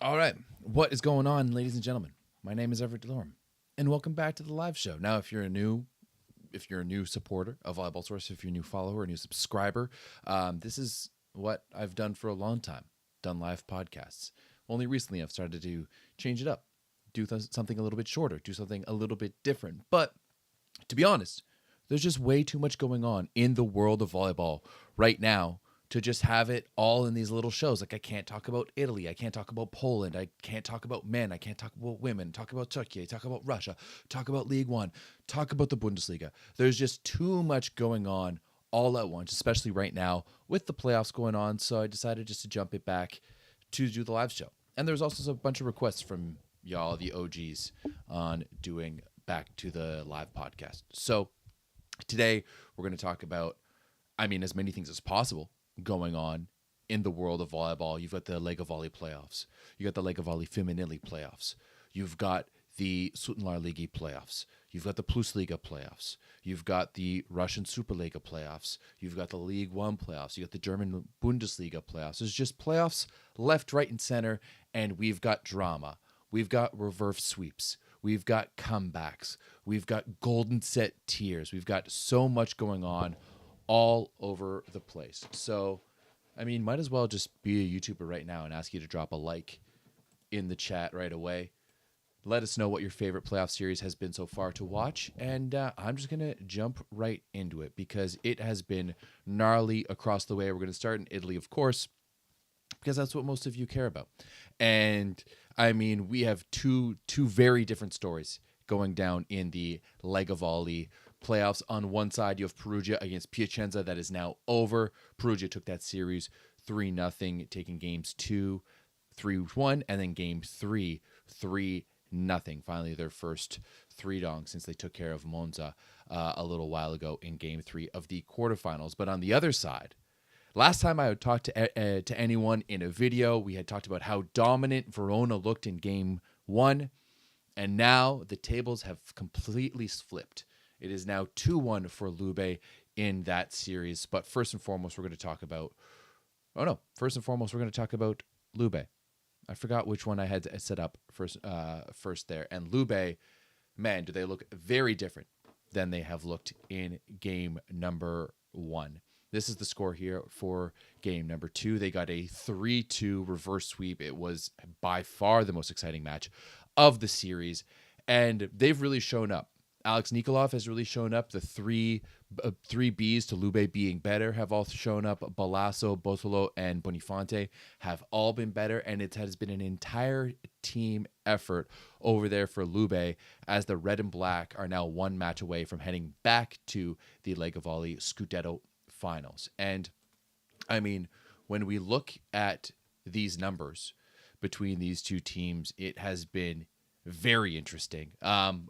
All right. What is going on, ladies and gentlemen? My name is Everett Delorme, and welcome back to the live show. Now, if you're a new supporter of Volleyball Source, if you're a new follower, a new subscriber, this is what I've done for a long time, done live podcasts. Only recently I've started to change it up, do something a little bit shorter, do something a little bit different. But to be honest, there's just way too much going on in the world of volleyball right now to just have it all in these little shows. Like, I can't talk about Italy, I can't talk about Poland, I can't talk about men, I can't talk about women, talk about Turkey, talk about Russia, talk about League One, talk about the Bundesliga. There's just too much going on all at once, especially right now with the playoffs going on. So I decided just to jump it back to do the live show. And there's also a bunch of requests from y'all, the OGs, on doing back to the live podcast. So today we're going to talk about, as many things as possible going on in the world of volleyball. You've got the Lega Volley playoffs. You got the Lega Volley Femminile playoffs. You've got the Sultan League playoffs. You've got the Plus Liga playoffs. You've got the Russian Super Liga playoffs. You've got the League One playoffs. You got the German Bundesliga playoffs. There's just playoffs left, right, and center, and we've got drama. We've got reverse sweeps. We've got comebacks. We've got golden set tiers. We've got so much going on all over the place. So, might as well just be a YouTuber right now and ask you to drop a like in the chat right away. Let us know what your favorite playoff series has been so far to watch. And I'm just going to jump right into it because it has been gnarly across the way. We're going to start in Italy, of course, because that's what most of you care about. And we have two very different stories going down in the Lega Volley playoffs. On one side, you have Perugia against Piacenza. That is now over. Perugia took that series 3-0, taking games 2, 3-1, and then game 3, 3-0. Finally, their first 3-0 since they took care of Monza a little while ago in game 3 of the quarterfinals. But on the other side, last time I had talked to anyone in a video, we had talked about how dominant Verona looked in game 1, and now the tables have completely flipped. It is now 2-1 for Lube in that series. But first and foremost, we're going to talk about Lube. I forgot which one I had set up first there. And Lube, man, do they look very different than they have looked in game number 1. This is the score here for game number 2. They got a 3-2 reverse sweep. It was by far the most exciting match of the series, and they've really shown up. Alex Nikolov has really shown up. The three Bs to Lube being better have all shown up. Balasso, Botolo, and Bonifonte have all been better, and it has been an entire team effort over there for Lube, as the red and black are now one match away from heading back to the Lega Volley Scudetto finals. And when we look at these numbers between these two teams, it has been very interesting.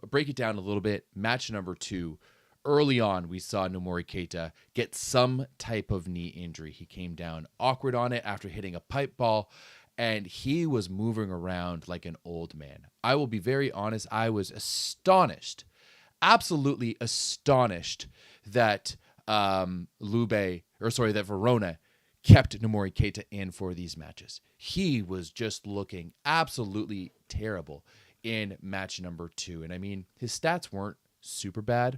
Break it down a little bit. Match number 2. Early on, we saw Nomori Keita get some type of knee injury. He came down awkward on it after hitting a pipe ball, and he was moving around like an old man. I will be very honest. I was astonished, absolutely astonished that that Verona kept Nomori Keita in for these matches. He was just looking absolutely terrible in match number 2. And his stats weren't super bad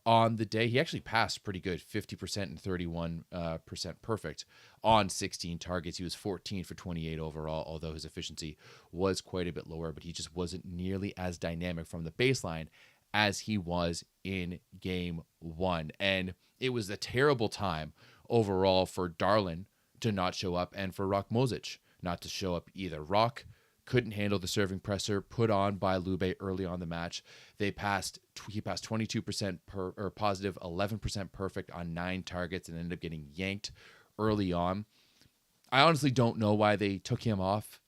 on the day. He actually passed pretty good, 50% and 31% perfect on 16 targets. He was 14 for 28 overall, although his efficiency was quite a bit lower, but he just wasn't nearly as dynamic from the baseline as he was in game 1. And it was a terrible time overall for Darlin to not show up and for Rock Mozic not to show up either. Rock couldn't handle the serving pressure put on by Lube early on the match. He passed 22% positive, 11% perfect on 9 targets, and ended up getting yanked early on. I honestly don't know why they took him off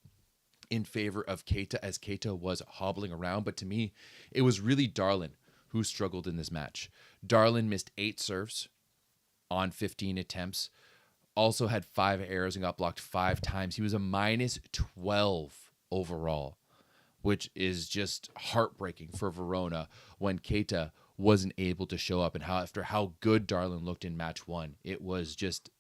in favor of Keita, as Keita was hobbling around. But to me, it was really Darlin who struggled in this match. Darlin missed 8 serves on 15 attempts. Also had 5 errors and got blocked 5 times. He was a minus 12 overall, which is just heartbreaking for Verona when Keita wasn't able to show up. And after how good Darlin looked in match 1, it was just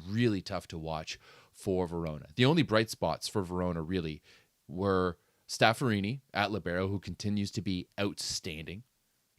really tough to watch for Verona. The only bright spots for Verona really were Staffarini at libero, who continues to be outstanding.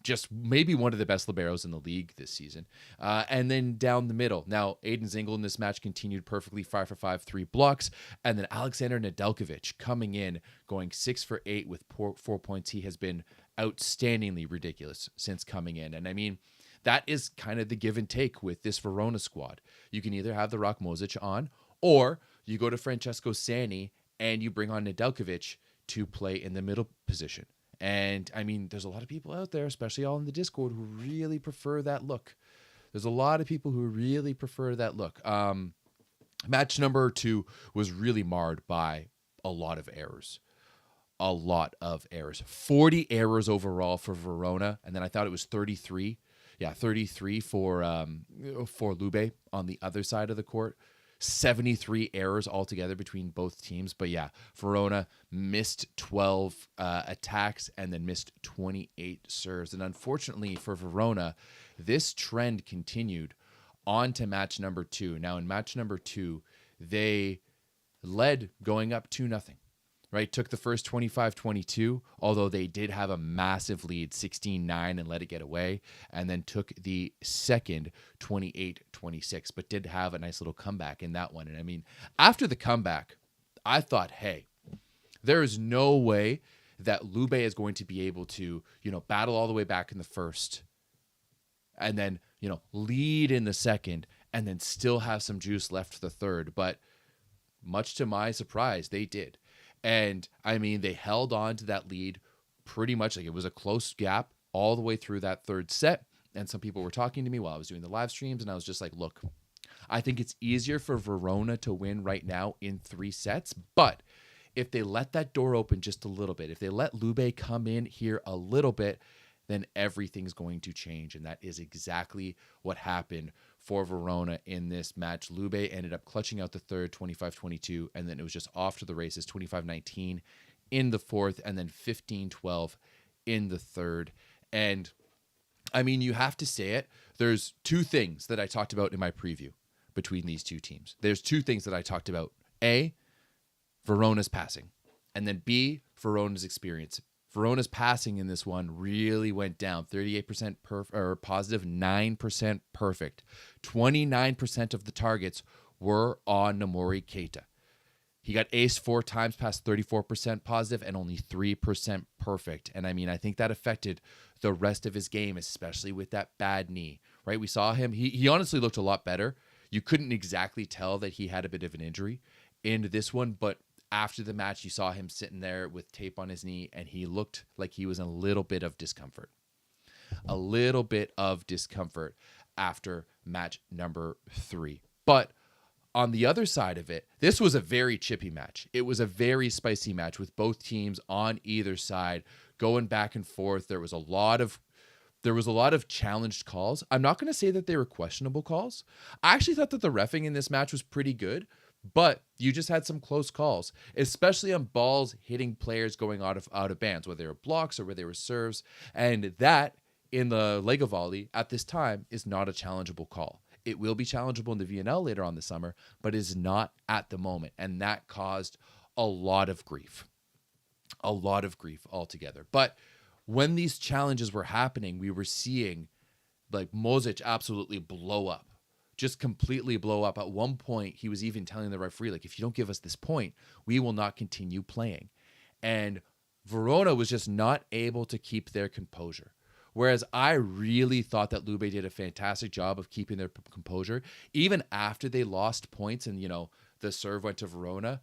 Just maybe one of the best liberos in the league this season. And then down the middle. Now, Aiden Zingel in this match continued perfectly, 5 for 5, 3 blocks. And then Alexander Nedeljkovic coming in, going 6 for 8 with 4 points. He has been outstandingly ridiculous since coming in. And I mean, that is kind of the give and take with this Verona squad. You can either have the Rock Mozic on, or you go to Francesco Sani and you bring on Nedeljkovic to play in the middle position. And I mean, there's a lot of people out there, especially all in the Discord, who really prefer that look. There's a lot of people who really prefer that look. Match number 2 was really marred by a lot of errors. 40 errors overall for Verona. And then I thought it was 33. Yeah, 33 for Lube on the other side of the court. 73 errors altogether between both teams. But yeah, Verona missed 12 attacks and then missed 28 serves. And unfortunately for Verona, this trend continued on to match number 2. Now in match number 2, they led going up 2-0. Right, took the first 25-22, although they did have a massive lead, 16-9, and let it get away, and then took the second 28-26, but did have a nice little comeback in that one. And I mean, after the comeback, I thought, hey, there is no way that Lube is going to be able to, battle all the way back in the first, and then, lead in the second, and then still have some juice left for the third. But much to my surprise, they did. And I mean, they held on to that lead pretty much. Like, it was a close gap all the way through that third set. And some people were talking to me while I was doing the live streams, and I was just like, look, I think it's easier for Verona to win right now in 3 sets. But if they let that door open just a little bit, if they let Lube come in here a little bit, then everything's going to change. And that is exactly what happened for Verona in this match. Lube ended up clutching out the third, 25-22, and then it was just off to the races, 25-19 in the fourth, and then 15-12 in the third. And I mean, you have to say it. There's 2 things that I talked about in my preview between these 2 teams. There's 2 things that I talked about. A, Verona's passing, and then B, Verona's experience. Verona's passing in this one really went down. 38% positive, 9% perfect. 29% of the targets were on Nomori Keita. He got ace 4 times, past 34% positive, and only 3% perfect. And I mean, I think that affected the rest of his game, especially with that bad knee, right? We saw him. He honestly looked a lot better. You couldn't exactly tell that he had a bit of an injury in this one, but after the match, you saw him sitting there with tape on his knee, and he looked like he was in a little bit of discomfort. A little bit of discomfort after match number 3. But on the other side of it, this was a very chippy match. It was a very spicy match with both teams on either side going back and forth. There was a lot of challenged calls. I'm not going to say that they were questionable calls. I actually thought that the reffing in this match was pretty good. But you just had some close calls, especially on balls hitting players going out of bands, whether they were blocks or whether they were serves. And that, in the Lega Volley, at this time, is not a challengeable call. It will be challengeable in the VNL later on this summer, but is not at the moment. And that caused a lot of grief. A lot of grief altogether. But when these challenges were happening, we were seeing like Mozic absolutely blow up. Just completely blow up. At one point, he was even telling the referee, like, if you don't give us this point, we will not continue playing. And Verona was just not able to keep their composure. Whereas I really thought that Lube did a fantastic job of keeping their composure. Even after they lost points and, the serve went to Verona,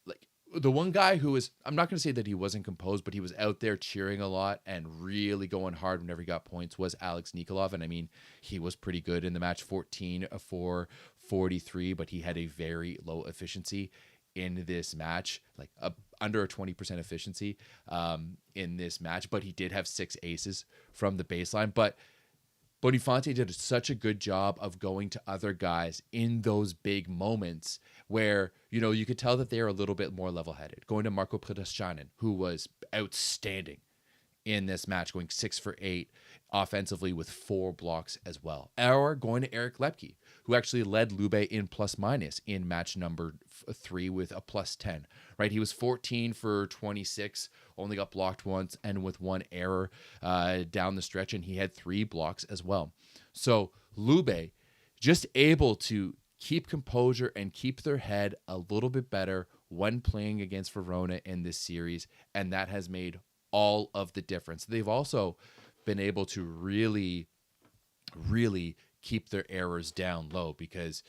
like, the one guy who was, I'm not going to say that he wasn't composed, but he was out there cheering a lot and really going hard whenever he got points, was Alex Nikolov. And I mean, he was pretty good in the match, 14 for 43, but he had a very low efficiency in this match, like under a 20% efficiency in this match. But he did have 6 aces from the baseline. But Boniface did such a good job of going to other guys in those big moments where, you could tell that they are a little bit more level-headed. Going to Marco Predescanin, who was outstanding in this match, going 6 for 8 offensively with 4 blocks as well. Or going to Eric Lepke, who actually led Lube in plus minus in match number 3 with a plus 10, right? He was 14 for 26, only got blocked once and with 1 error down the stretch, and he had 3 blocks as well. So Lube just able to keep composure and keep their head a little bit better when playing against Verona in this series, and that has made all of the difference. They've also been able to really keep their errors down low because,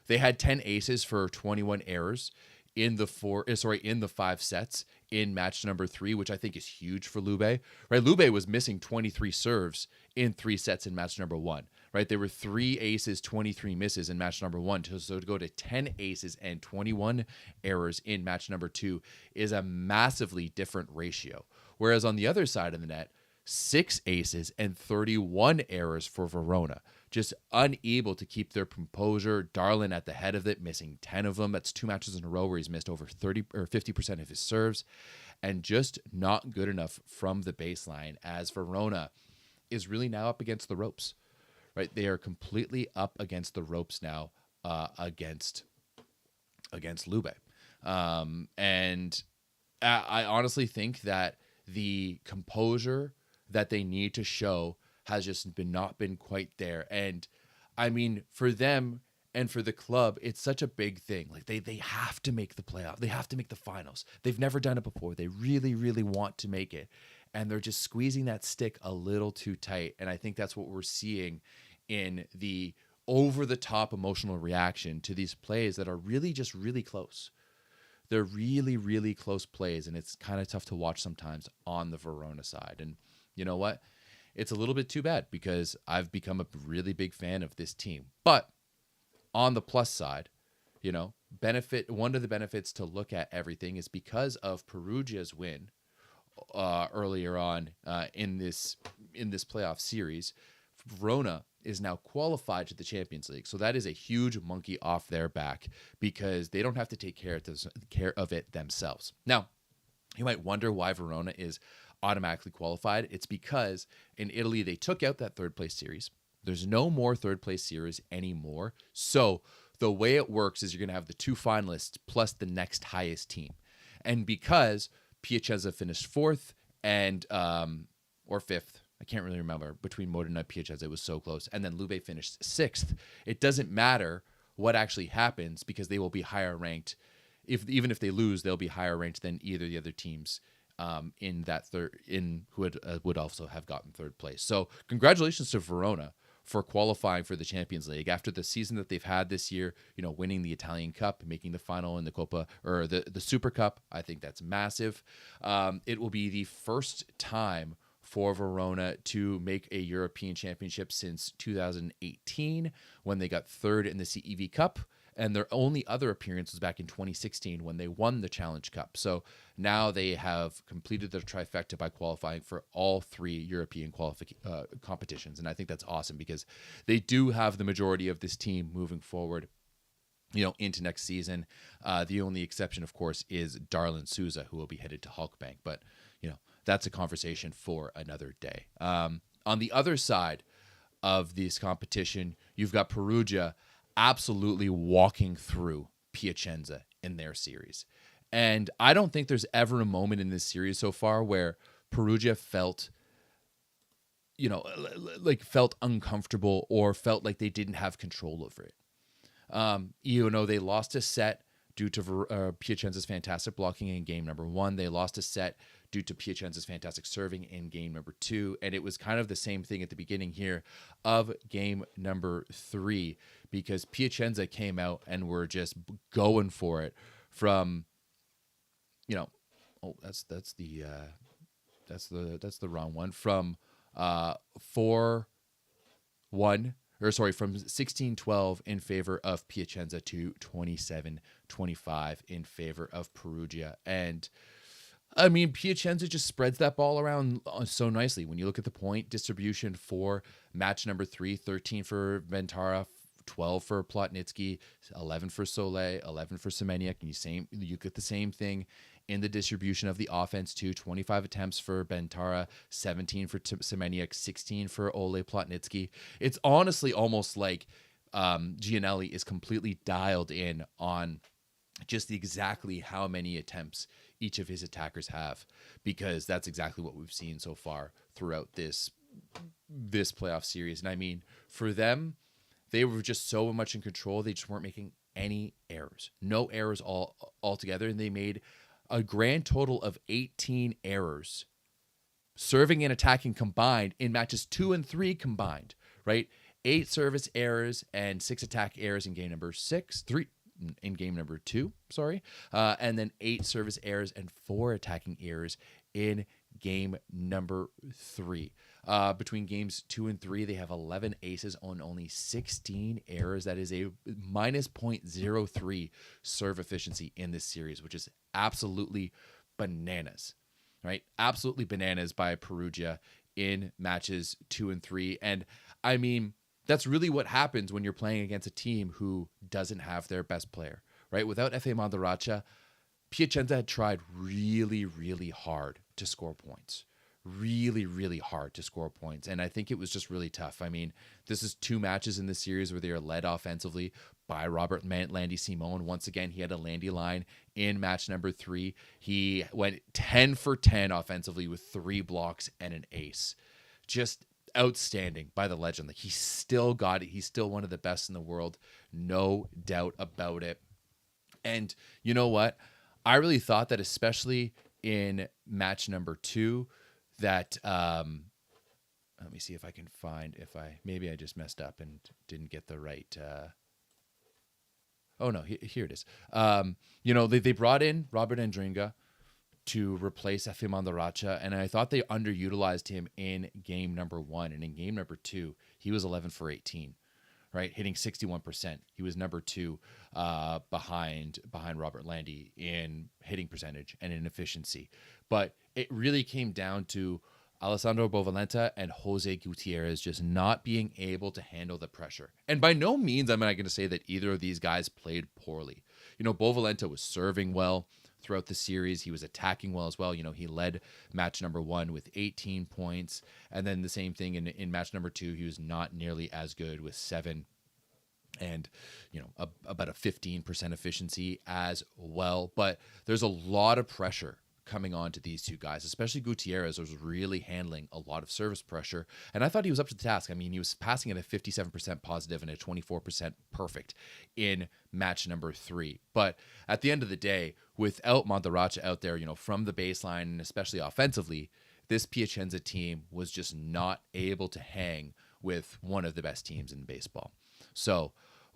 they had 10 aces for 21 errors in the 5 sets in match number 3, which I think is huge for Lube. Right? Lube was missing 23 serves in 3 sets in match number 1. Right? There were 3 aces, 23 misses in match number 1. So to go to 10 aces and 21 errors in match number 2 is a massively different ratio. Whereas on the other side of the net, 6 aces and 31 errors for Verona. Just unable to keep their composure. Darlin at the head of it, missing 10 of them. That's 2 matches in a row where he's missed over 30 or 50% of his serves. And just not good enough from the baseline, as Verona is really now up against the ropes. Right? They are completely up against the ropes now against Lube. And I honestly think that the composure that they need to show has just not been quite there. And I mean, for them and for the club, it's such a big thing. Like they have to make the playoff. They have to make the finals. They've never done it before. They really, really want to make it. And they're just squeezing that stick a little too tight. And I think that's what we're seeing in the over-the-top emotional reaction to these plays that are really just really close. They're really, really close plays, and it's kind of tough to watch sometimes on the Verona side. And you know what? It's a little bit too bad because I've become a really big fan of this team. But on the plus side, one of the benefits to look at everything is because of Perugia's win earlier on in this playoff series, Verona is now qualified to the Champions League. So that is a huge monkey off their back because they don't have to take care of it themselves. Now, you might wonder why Verona is automatically qualified. It's because in Italy, they took out that 3rd place series. There's no more 3rd place series anymore. So the way it works is you're going to have the 2 finalists plus the next highest team. And because Piacenza finished 4th and or 5th, I can't really remember, between Modena and Piacenza, it was so close. And then Lube finished 6th. It doesn't matter what actually happens because they will be higher ranked. Even if they lose, they'll be higher ranked than either of the other teams in that who would also have gotten 3rd place. So congratulations to Verona for qualifying for the Champions League after the season that they've had this year. Winning the Italian Cup, making the final in the Coppa or the Super Cup. I think that's massive. It will be the first time for Verona to make a European championship since 2018 when they got 3rd in the CEV Cup. And their only other appearance was back in 2016 when they won the Challenge Cup. So now they have completed their trifecta by qualifying for all 3 European competitions. And I think that's awesome because they do have the majority of this team moving forward, into next season. The only exception, of course, is Darlin Souza, who will be headed to Halkbank. But, that's a conversation for another day. On the other side of this competition, you've got Perugia absolutely walking through Piacenza in their series. And I don't think there's ever a moment in this series so far where Perugia felt felt uncomfortable or felt like they didn't have control over it. They lost a set due to Piacenza's fantastic blocking in game number 1. They lost a set due to Piacenza's fantastic serving in game number 2. And it was kind of the same thing at the beginning here of game number 3 because Piacenza came out and were just going for it from, that's the wrong one, from 4-1 from 16-12 in favor of Piacenza to 27-25 in favor of Perugia. And I mean, Piacenza just spreads that ball around so nicely. When you look at the point distribution for match number 3, 13 for Ventara, 12 for Plotnitsky, 11 for Soleil, 11 for Semeniuk, and you get the same thing in the distribution of the offense too. 25 attempts for Bentara, 17 for Semeniuk, 16 for Ole Plotnitsky. It's honestly almost like Gianelli is completely dialed in on just exactly how many attempts each of his attackers have, because that's exactly what we've seen so far throughout this playoff series. And I mean, for them, they were just so much in control. They just weren't making any errors, no errors altogether. And they made a grand total of 18 errors, serving and attacking combined in matches 2 and 3 combined, right? 8 service errors and 6 attack errors in game number 2, and then 8 service errors and 4 attacking errors in game number 3. Between games 2 and 3, they have 11 aces on only 16 errors. That is a minus 0.03 serve efficiency in this series, which is absolutely bananas, right? Absolutely bananas by Perugia in matches 2 and 3. And I mean, that's really what happens when you're playing against a team who doesn't have their best player, right? Without Efe Mandaracha, Piacenza had tried really, really hard to score points. Really, really hard to score points. And I think it was just really tough. I mean, this is 2 matches in the series where they are led offensively by Robert Landy Simone. Once again, he had a Landy line in match number 3. He went 10 for 10 offensively with 3 blocks and an ace. Just outstanding by the legend. Like, he still got it. He's still one of the best in the world. No doubt about it. And you know what? I really thought that, especially in match number 2, that let me see if I can find, maybe I just messed up and didn't get the right oh no, here it is. They brought in Robert Andringa to replace Efe Mandaracha, and I thought they underutilized him in game number 1. And in game number 2, he was 11 for 18, right? Hitting 61%. He was number 2 behind Robert Landy in hitting percentage and in efficiency. But it really came down to Alessandro Bovalenta and Jose Gutierrez just not being able to handle the pressure. And by no means am I going to say that either of these guys played poorly. Bovalenta was serving well throughout the series. He was attacking well as well. He led match number 1 with 18 points. And then the same thing in match number 2, he was not nearly as good with 7 and, about a 15% efficiency as well. But there's a lot of pressure coming on to these 2 guys, especially Gutierrez was really handling a lot of service pressure. And I thought he was up to the task. I mean, he was passing at a 57% positive and a 24% perfect in match number 3. But at the end of the day, without Mandaracha out there, from the baseline and especially offensively, this Piacenza team was just not able to hang with one of the best teams in baseball. So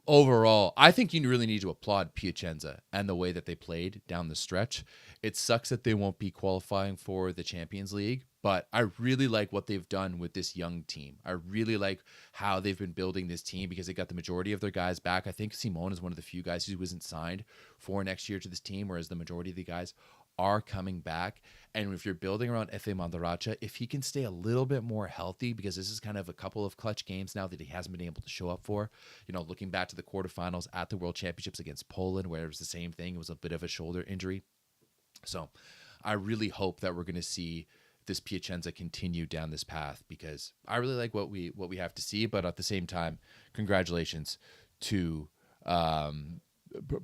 overall, I think you really need to applaud Piacenza and the way that they played down the stretch. It sucks that they won't be qualifying for the Champions League, but I really like what they've done with this young team. I really like how they've been building this team because they got the majority of their guys back. I think Simone is one of the few guys who isn't signed for next year to this team, whereas the majority of the guys are coming back. And if you're building around Efe Mandaracha, if he can stay a little bit more healthy, because this is kind of a couple of clutch games now that he hasn't been able to show up for, looking back to the quarterfinals at the World Championships against Poland, where it was the same thing. It was a bit of a shoulder injury. So I really hope that we're going to see this Piacenza continue down this path, because I really like what we have to see. But at the same time, congratulations to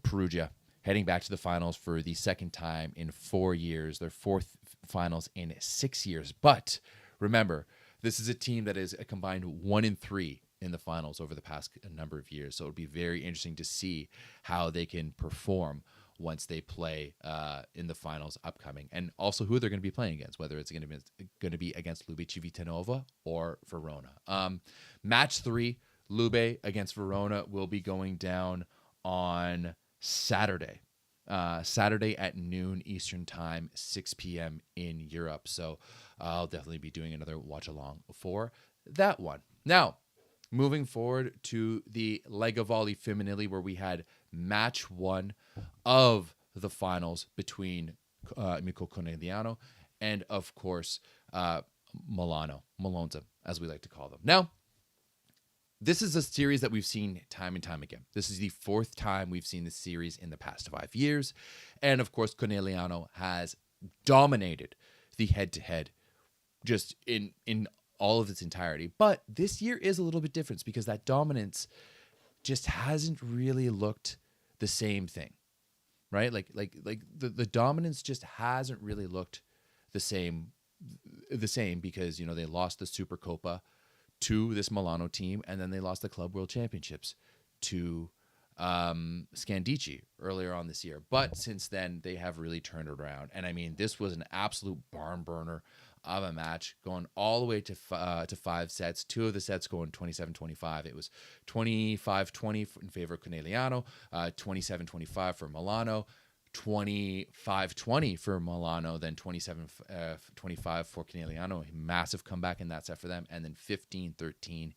Perugia, heading back to the finals for the second time in 4 years, their 4th finals in 6 years. But remember, this is a team that is a combined 1-3 in the finals over the past number of years. So it would be very interesting to see how they can perform once they play in the finals upcoming, and also who they're going to be playing against, whether it's going to be against Lube Civitanova or Verona. Match 3, Lube against Verona, will be going down on Saturday at noon Eastern time, 6 p.m. in Europe. So I'll definitely be doing another watch along for that one. Now, moving forward to the Lega Volley Femminile, where we had match 1 of the finals between Amico Conegliano and, of course, Malonza, as we like to call them. Now, this is a series that we've seen time and time again. This is the fourth time we've seen this series in the past 5 years. And of course, Conegliano has dominated the head-to-head just in all of its entirety. But this year is a little bit different because that dominance just hasn't really looked the same thing, right? Like the dominance just hasn't really looked the same because, they lost the Supercoppa to this Milano team, and then they lost the Club World Championships to Scandici earlier on this year. But since then, they have really turned it around. And I mean, this was an absolute barn burner of a match, going all the way to 5 sets. 2 of the sets going 27-25. It was 25-20 in favor of Conegliano, 27-25 for Milano, 25-20 for Milano, then 27-25 for Conegliano. A massive comeback in that set for them. And then 15-13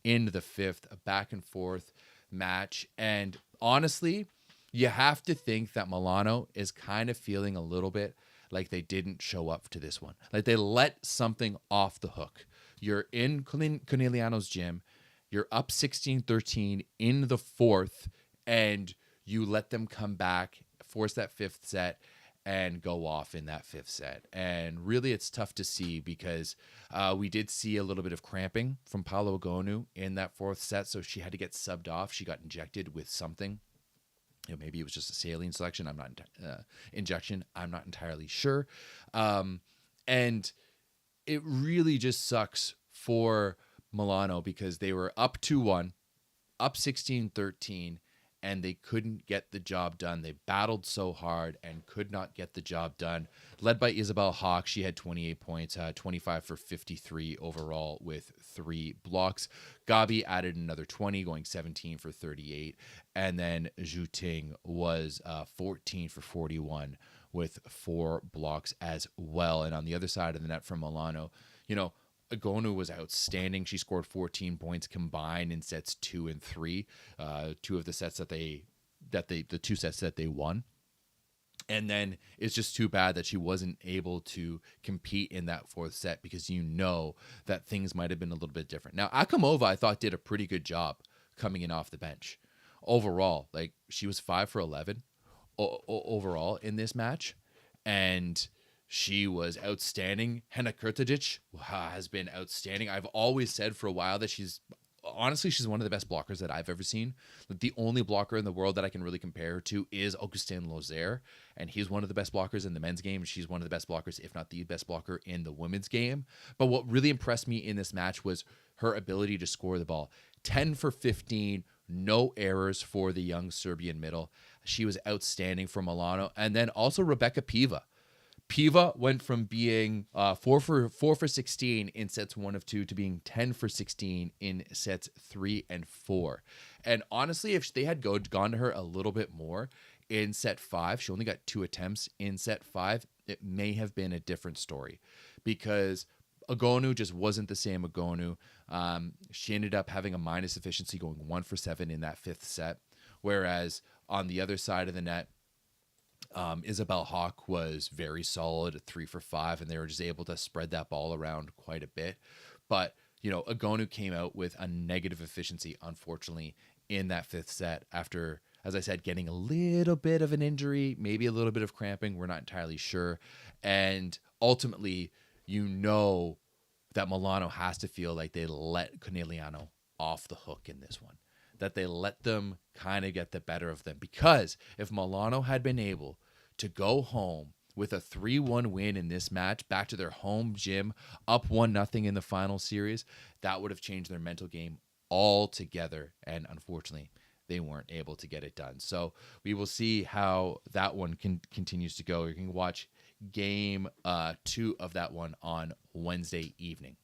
into the 5th, a back and forth match. And honestly, you have to think that Milano is kind of feeling a little bit like they didn't show up to this one. Like they let something off the hook. You're in Conegliano's gym, you're up 16-13 in the 4th, and you let them come back, force that 5th set, and go off in that 5th set. And really, it's tough to see because we did see a little bit of cramping from Paola Egonu in that 4th set, so she had to get subbed off. She got injected with something. Maybe it was just a saline injection. I'm not entirely sure. And it really just sucks for Milano because they were up 2-1, up 16-13, and they couldn't get the job done. They battled so hard and could not get the job done. Led by Isabel Hawk, she had 28 points, 25 for 53 overall with 3 blocks. Gabi added another 20, going 17 for 38. And then Zhu Ting was 14 for 41 with 4 blocks as well. And on the other side of the net from Milano, Egonu was outstanding. She scored 14 points combined in sets 2 and 3. 2 of the sets the 2 sets that they won. And then it's just too bad that she wasn't able to compete in that 4th set because that things might have been a little bit different. Now, Akamova, I thought, did a pretty good job coming in off the bench. Overall, like she was 5 for 11 overall in this match. And she was outstanding. Henna Kurtadic has been outstanding. I've always said for a while that she's one of the best blockers that I've ever seen. The only blocker in the world that I can really compare her to is Augustin Lozère, and he's one of the best blockers in the men's game. She's one of the best blockers, if not the best blocker in the women's game. But what really impressed me in this match was her ability to score the ball. 10 for 15, no errors for the young Serbian middle. She was outstanding for Milano. And then also Rebecca Piva. Piva went from being 4 for 16 in sets 1 of 2 to being 10 for 16 in sets 3 and 4. And honestly, if they had gone to her a little bit more in set 5, she only got 2 attempts in set 5, it may have been a different story because Egonu just wasn't the same Egonu. She ended up having a minus efficiency, going 1 for 7 in that 5th set, whereas on the other side of the net, Isabel Hawk was very solid at 3 for 5, and they were just able to spread that ball around quite a bit. But, Egonu came out with a negative efficiency, unfortunately, in that 5th set after, as I said, getting a little bit of an injury, maybe a little bit of cramping. We're not entirely sure. And ultimately, that Milano has to feel like they let Conegliano off the hook in this one, that they let them kind of get the better of them. Because if Milano had been able to go home with a 3-1 win in this match, back to their home gym, up 1-0 in the final series, that would have changed their mental game altogether. And unfortunately, they weren't able to get it done. So we will see how that one continues to go. You can watch game 2 of that one on Wednesday evening.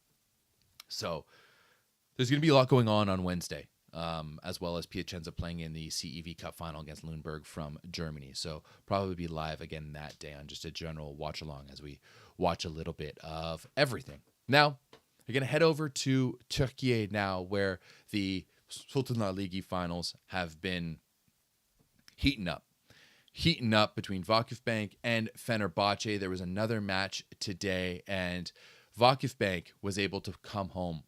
So there's going to be a lot going on Wednesday. As well as Piacenza playing in the CEV Cup final against Lundberg from Germany. So probably be live again that day on just a general watch along as we watch a little bit of everything. Now, we're going to head over to Turkey now, where the Sultan League finals have been heating up between Vakifbank and Fenerbahce. There was another match today, and Vakifbank was able to come home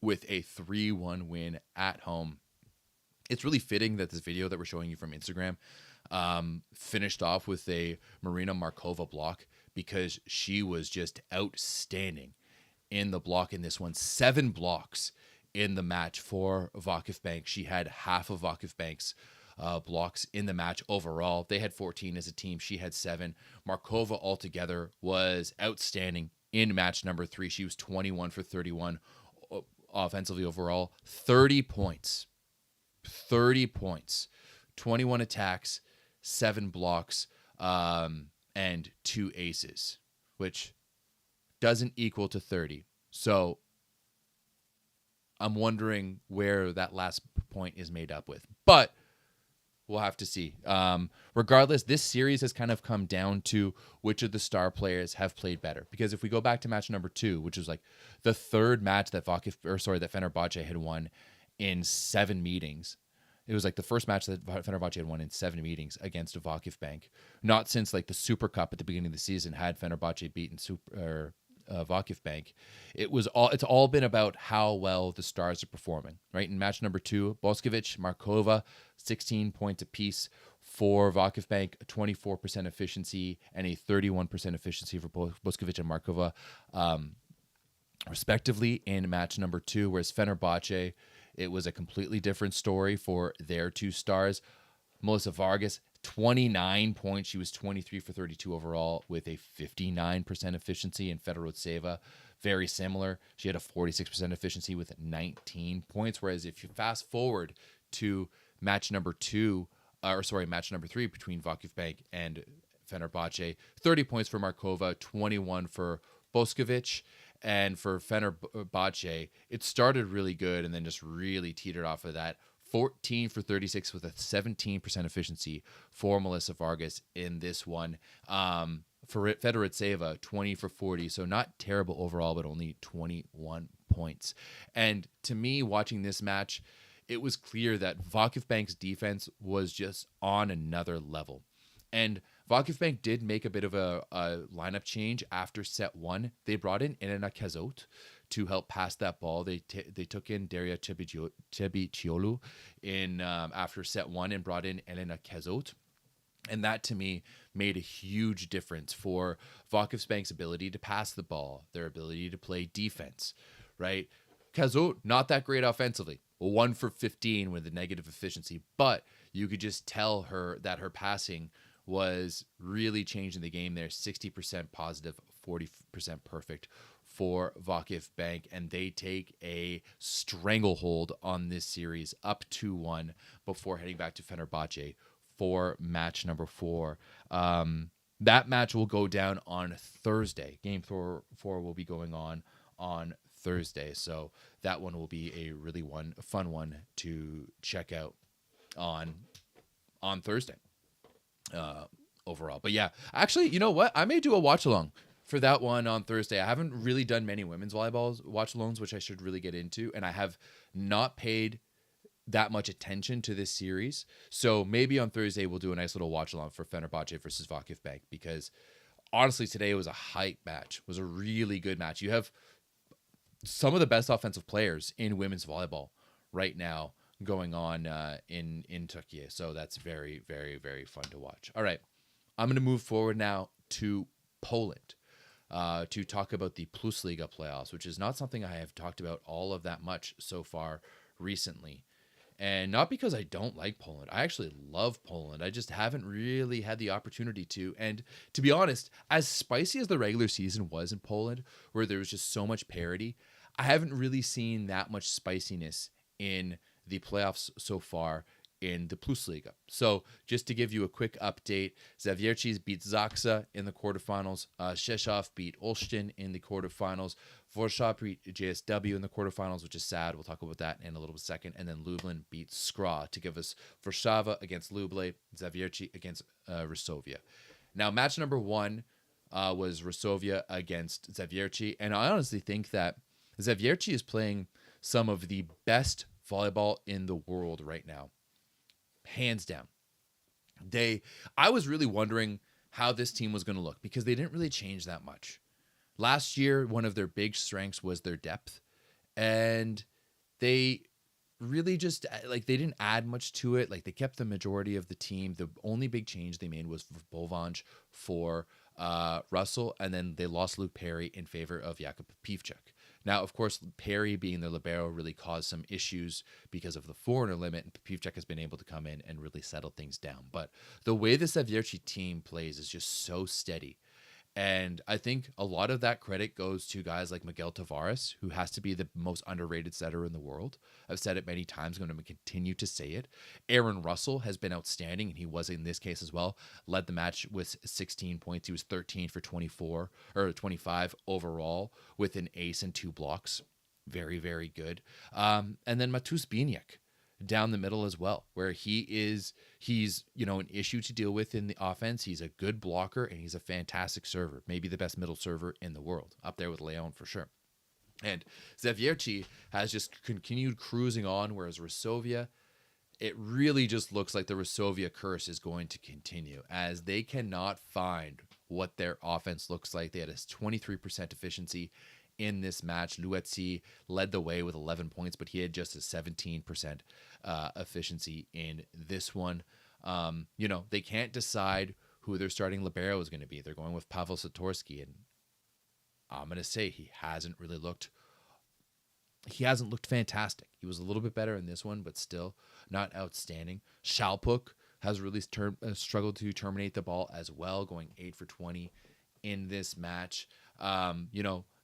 with a 3-1 win at home. It's really fitting that this video that we're showing you from Instagram finished off with a Marina Markova block, because she was just outstanding in the block in this one. 7 blocks in the match for Vakif Bank. She had half of Vakif Bank's blocks in the match overall. They had 14 as a team. She had 7. Markova altogether was outstanding in match number 3. She was 21 for 31 offensively overall. 30 points. 30 points. 21 attacks, 7 blocks, and 2 aces, which doesn't equal to 30. So I'm wondering where that last point is made up with. But we'll have to see. Regardless, this series has kind of come down to which of the star players have played better. Because if we go back to match number 2, which was like the third match that that Fenerbahce had won in 7 meetings. It was like the first match that Fenerbahce had won in 7 meetings against Vakif Bank. Not since like the Super Cup at the beginning of the season had Fenerbahce beaten Vakif Bank. It's all been about how well the stars are performing, right? In match number 2, Boskovic, Markova, 16 points apiece for Vakif Bank, 24% efficiency and a 31% efficiency for both Boskovic and Markova, respectively, in match number 2. Whereas Fenerbahce, it was a completely different story for their 2 stars. Melissa Vargas, 29 points. She was 23 for 32 overall with a 59% efficiency. And Fedorovtseva, very similar. She had a 46% efficiency with 19 points. Whereas if you fast forward to match number 3 between Vakif Bank and Fenerbahce, 30 points for Markova, 21 for Boskovic. And for Fenerbahce, it started really good and then just really teetered off of that. 14 for 36 with a 17% efficiency for Melissa Vargas in this one. For Fedorovtseva, 20 for 40. So not terrible overall, but only 21 points. And to me, watching this match, it was clear that Vakif Bank's defense was just on another level. And Vakif Bank did make a bit of a lineup change after set 1. They brought in Elena Cazot to help pass that ball. They took in Daria Chebiciolu in after set 1 and brought in Elena Cazot. And that, to me, made a huge difference for Vakif Bank's ability to pass the ball, their ability to play defense, right? Cazot, not that great offensively. 1 for 15 with a negative efficiency. But you could just tell her that her passing was really changing the game there. 60% positive, 40% perfect for Vakif Bank, and they take a stranglehold on this series up 2-1 before heading back to Fenerbahce for match number 4. That match will go down on Thursday. Game 4 will be going on Thursday, so that one will be a really fun one to check out on Thursday. Overall. But yeah, actually, you know what? I may do a watch along for that one on Thursday. I haven't really done many women's volleyball watch alongs, which I should really get into. And I have not paid that much attention to this series. So maybe on Thursday, we'll do a nice little watch along for Fenerbahce versus Vakif Bank, because honestly, today was a hype match. It was a really good match. You have some of the best offensive players in women's volleyball right now going on in Turkey. So that's very, very, very fun to watch. All right. I'm going to move forward now to Poland to talk about the Plus Liga playoffs, which is not something I have talked about all of that much so far recently. And not because I don't like Poland. I actually love Poland. I just haven't really had the opportunity to. And to be honest, as spicy as the regular season was in Poland, where there was just so much parity, I haven't really seen that much spiciness in the playoffs so far in the Plus Liga. So just to give you a quick update, Zawiercie beat Zaksa in the quarterfinals. Rzeszów beat Olsztyn in the quarterfinals. Warsaw beat JSW in the quarterfinals, which is sad. We'll talk about that in a little second. And then Lublin beat Skra to give us Warszawa against Lublin, Zawiercie against Resovia. Now, match number 1 was Resovia against Zawiercie. And I honestly think that Zawiercie is playing some of the best volleyball in the world right now. Hands down. I was really wondering how this team was going to look, because they didn't really change that much. Last year, one of their big strengths was their depth, And they really just like they didn't add much to it. Like they kept the majority of the team. The only big change they made was for Bovanj for Russell, and then they lost Luke Perry in favor of Jakub Piwczak. Now, of course, Perry being their libero really caused some issues because of the foreigner limit, and Piwczak has been able to come in and really settle things down. But the way the Zawiercie team plays is just so steady. And I think a lot of that credit goes to guys like Miguel Tavares, who has to be the most underrated setter in the world. I've said it many times. I'm going to continue to say it. Aaron Russell has been outstanding, and he was in this case as well. Led the match with 16 points. He was 13 for 24 or 25 overall with an ace and 2 blocks. Very, very good. And then Matus Biniak down the middle as well, where he's an issue to deal with in the offense. He's a good blocker, and he's a fantastic server, maybe the best middle server in the world, up there with Leon for sure. And Zawiercie has just continued cruising on, whereas Resovia, it really just looks like the Resovia curse is going to continue, as they cannot find what their offense looks like. They had a 23% efficiency in this match. Luetzi led the way with 11 points, but he had just a 17% efficiency in this one. They can't decide who their starting libero is going to be. They're going with Pavel Satorsky, and I'm going to say he hasn't looked fantastic. He was a little bit better in this one, but still not outstanding. Shalpuk has really struggled to terminate the ball as well, going 8 for 20 in this match.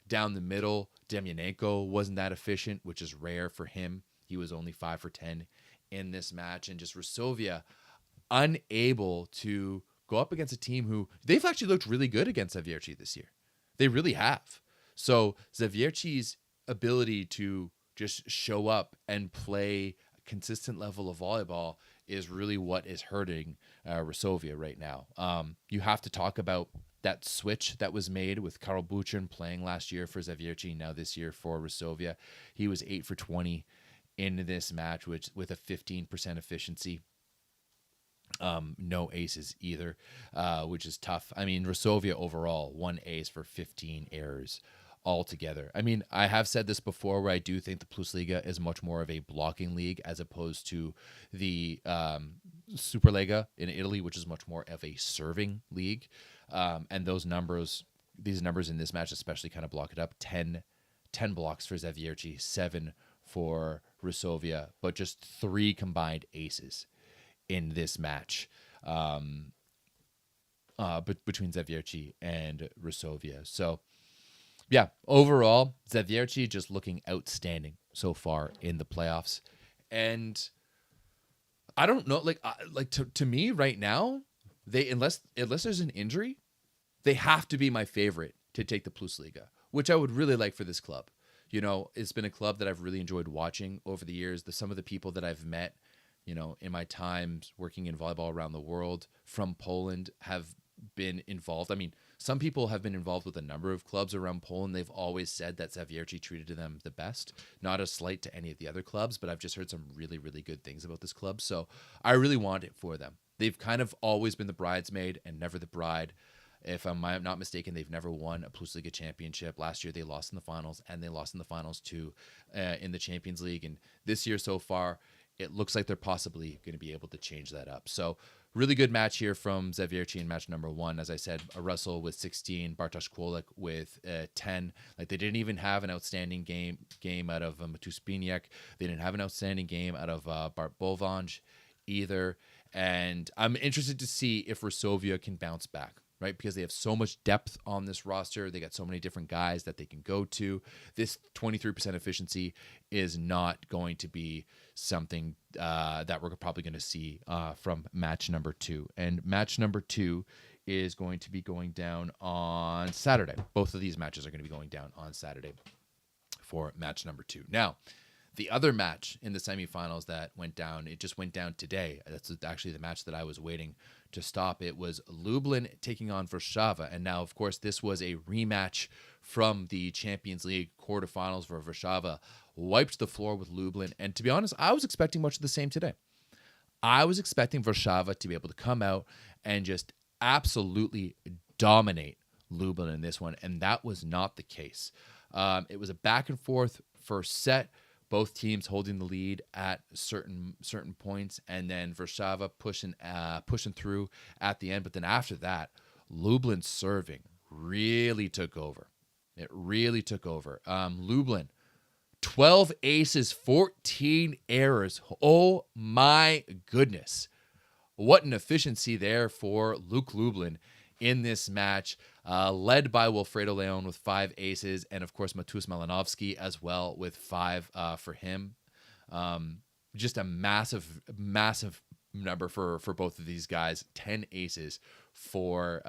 Down the middle, Demyanenko wasn't that efficient, which is rare for him. He was only 5 for 10 in this match. And just Resovia unable to go up against a team who they've actually looked really good against Zawiercie this year. They really have. So Zawiercie's ability to just show up and play a consistent level of volleyball is really what is hurting Resovia right now. You have to talk about that switch that was made with Karol Buchern playing last year for Zawiercie, now this year for Resovia. He was 8 for 20 in this match, which with a 15% efficiency. No aces either, which is tough. I mean, Resovia overall, 1 ace for 15 errors altogether. I mean, I have said this before, where I do think the Plus Liga is much more of a blocking league as opposed to the Super Liga in Italy, which is much more of a serving league. And these numbers in this match especially kind of block it up. 10 blocks for Zawiercie, 7 for Resovia, but just 3 combined aces in this match between Zawiercie and Resovia. So, yeah, overall, Zawiercie just looking outstanding so far in the playoffs. And I don't know, to me right now, they unless there's an injury, they have to be my favorite to take the Plus Liga, which I would really like for this club. It's been a club that I've really enjoyed watching over the years. Some of the people that I've met, in my times working in volleyball around the world from Poland have been involved. I mean, some people have been involved with a number of clubs around Poland. They've always said that Zawiercie treated them the best. Not a slight to any of the other clubs, but I've just heard some really, really good things about this club. So I really want it for them. They've kind of always been the bridesmaid and never the bride. If I'm not mistaken, they've never won a Plus Liga championship. Last year, they lost in the finals, and they lost in the finals too in the Champions League. And this year so far, it looks like they're possibly going to be able to change that up. So really good match here from Zawiercie in match number 1. As I said, a Russell with 16, Bartosz Kwolik with 10. Like, they didn't even have an outstanding game out of Matus Biniak. They didn't have an outstanding game out of Bart Bovanj either. And I'm interested to see if Resovia can bounce back, right? Because they have so much depth on this roster. They got so many different guys that they can go to. This 23% efficiency is not going to be something that we're probably going to see from match number 2. And match number 2 is going to be going down on Saturday. Both of these matches are going to be going down on Saturday for match number 2. Now, the other match in the semifinals that went down, it just went down today. That's actually the match that I was waiting to stop. It was Lublin taking on Warszawa. And now, of course, this was a rematch from the Champions League quarterfinals, where Warszawa wiped the floor with Lublin. And to be honest, I was expecting much of the same today. I was expecting Warszawa to be able to come out and just absolutely dominate Lublin in this one. And that was not the case. It was a back and forth first set, both teams holding the lead at certain points, and then Warszawa pushing through at the end. But then after that, Lublin's serving really took over. It really took over. Lublin, 12 aces, 14 errors. Oh my goodness. What an efficiency there for Luke Lublin in this match, led by Wilfredo Leon with 5 aces, and of course Matus Malinovsky as well with 5 for him. Just a massive number for both of these guys. 10 aces for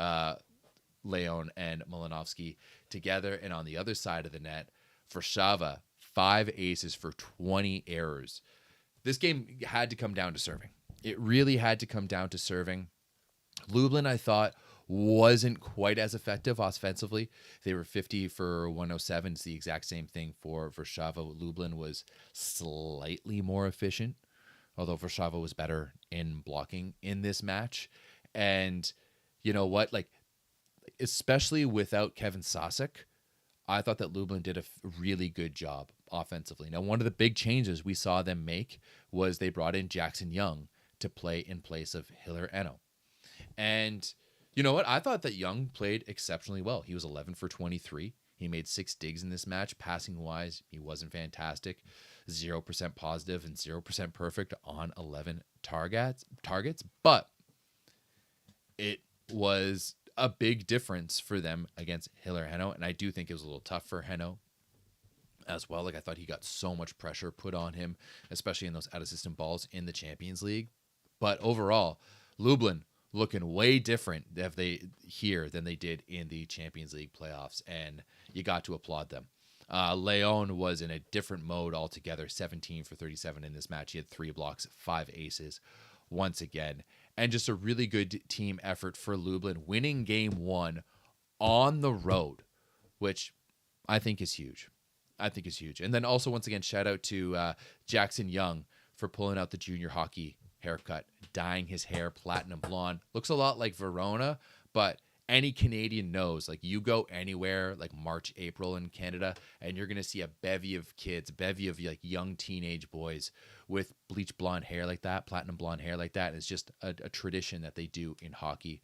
Leon and Malinovsky together. And on the other side of the net, for Warszawa, 5 aces for 20 errors. This game had to come down to serving. It really had to come down to serving. Lublin, I thought, wasn't quite as effective offensively. They were 50 for 107. It's the exact same thing for Warszawa. Lublin was slightly more efficient, although Warszawa was better in blocking in this match. And you know what? Like, especially without Kevin Sasek, I thought that Lublin did a really good job offensively. Now, one of the big changes we saw them make was they brought in Jackson Young to play in place of Hiller Eno. And you know what? I thought that Young played exceptionally well. He was 11 for 23. He made 6 digs in this match. Passing-wise, he wasn't fantastic. 0% positive and 0% perfect on 11 targets. But it was a big difference for them against Hiller Heno, and I do think it was a little tough for Heno as well. Like, I thought he got so much pressure put on him, especially in those out-of-system balls in the Champions League. But overall, Lublin looking way different than they did in the Champions League playoffs, and you got to applaud them. Leon was in a different mode altogether, 17 for 37 in this match. He had 3 blocks, 5 aces once again, and just a really good team effort for Lublin, winning game 1 on the road, which I think is huge. And then also, once again, shout out to Jackson Young for pulling out the junior hockey haircut, dyeing his hair platinum blonde. Looks a lot like Verona, but any Canadian knows, like, you go anywhere like March, April in Canada, and you're going to see a bevy of like young teenage boys with bleach blonde hair like that, platinum blonde hair like that. It's just a tradition that they do in hockey.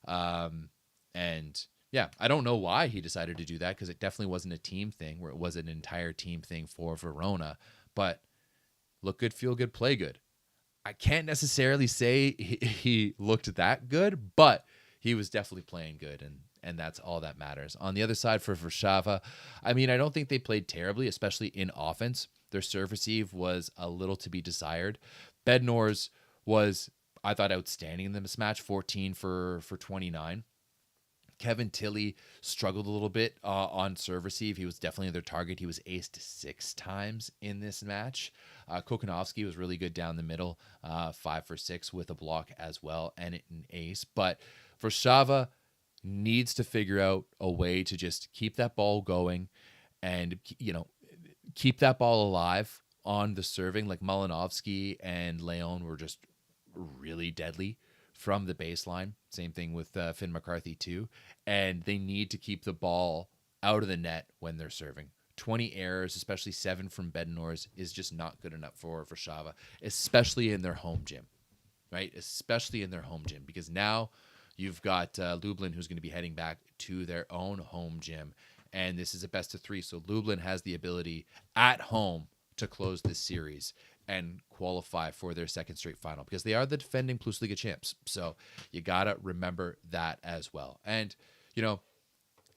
And yeah, I don't know why he decided to do that, because it definitely wasn't a team thing where it was an entire team thing for Verona, but look good, feel good, play good. I can't necessarily say he looked that good, but he was definitely playing good, and that's all that matters. On the other side for Warszawa, I mean, I don't think they played terribly, especially in offense. Their serve receive was a little to be desired. Bednor's was, I thought, outstanding in this match, 14 for 29. Kevin Tilley struggled a little bit on serve receive. He was definitely their target. He was aced 6 times in this match. Kokanovsky was really good down the middle, 5 for 6 with a block as well and an ace. But Warszawa needs to figure out a way to just keep that ball going and, you know, keep that ball alive on the serving. Like, Malinovsky and Leon were just really deadly from the baseline. Same thing with Finn McCarthy too. And they need to keep the ball out of the net when they're serving. 20 errors, especially 7 from Bednor's, is just not good enough for Warszawa, especially in their home gym, right? Especially in their home gym, because now you've got Lublin, who's going to be heading back to their own home gym, and this is a best of 3. So Lublin has the ability at home to close this series and qualify for their second straight final, because they are the defending Plus Liga champs. So you got to remember that as well. And, you know,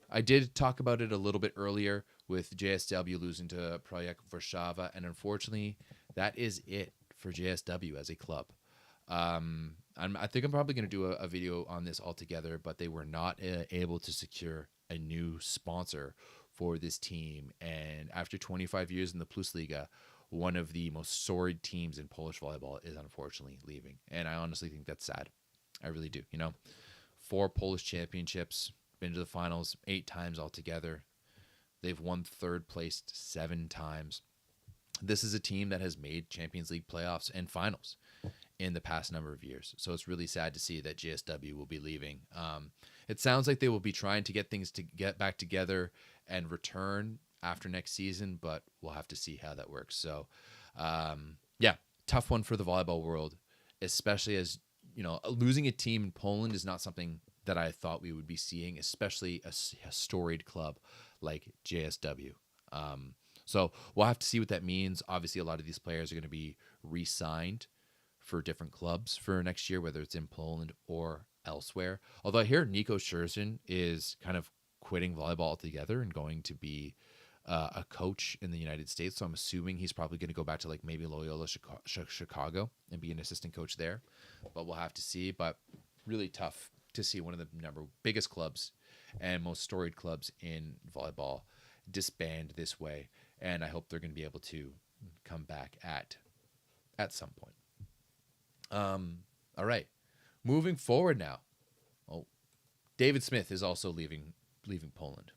I did talk about it a little bit earlier with JSW losing to Projekt Warszawa, and unfortunately, that is it for JSW as a club. I think I'm probably going to do a video on this altogether, but they were not able to secure a new sponsor for this team. And after 25 years in the Plus Liga, one of the most storied teams in Polish volleyball is unfortunately leaving. And I honestly think that's sad. I really do. You know, 4 Polish championships, been to the finals 8 times altogether. They've won 3rd place 7 times. This is a team that has made Champions League playoffs and finals in the past number of years. So it's really sad to see that JSW will be leaving. It sounds like they will be trying to get things to get back together and return after next season, but we'll have to see how that works. So, yeah, tough one for the volleyball world, especially as, losing a team in Poland is not something that I thought we would be seeing, especially a storied club like JSW. So we'll have to see what that means. Obviously, a lot of these players are going to be re-signed for different clubs for next year, whether it's in Poland or elsewhere. Although I hear Nico Scherzen is kind of quitting volleyball altogether and going to be a coach in the United States. So I'm assuming he's probably going to go back to like maybe Loyola Chicago and be an assistant coach there. But we'll have to see. But really tough to see one of the biggest clubs and most storied clubs in volleyball disband this way. And I hope they're going to be able to come back at some point. All right. Moving forward now. Oh, David Smith is also leaving Poland.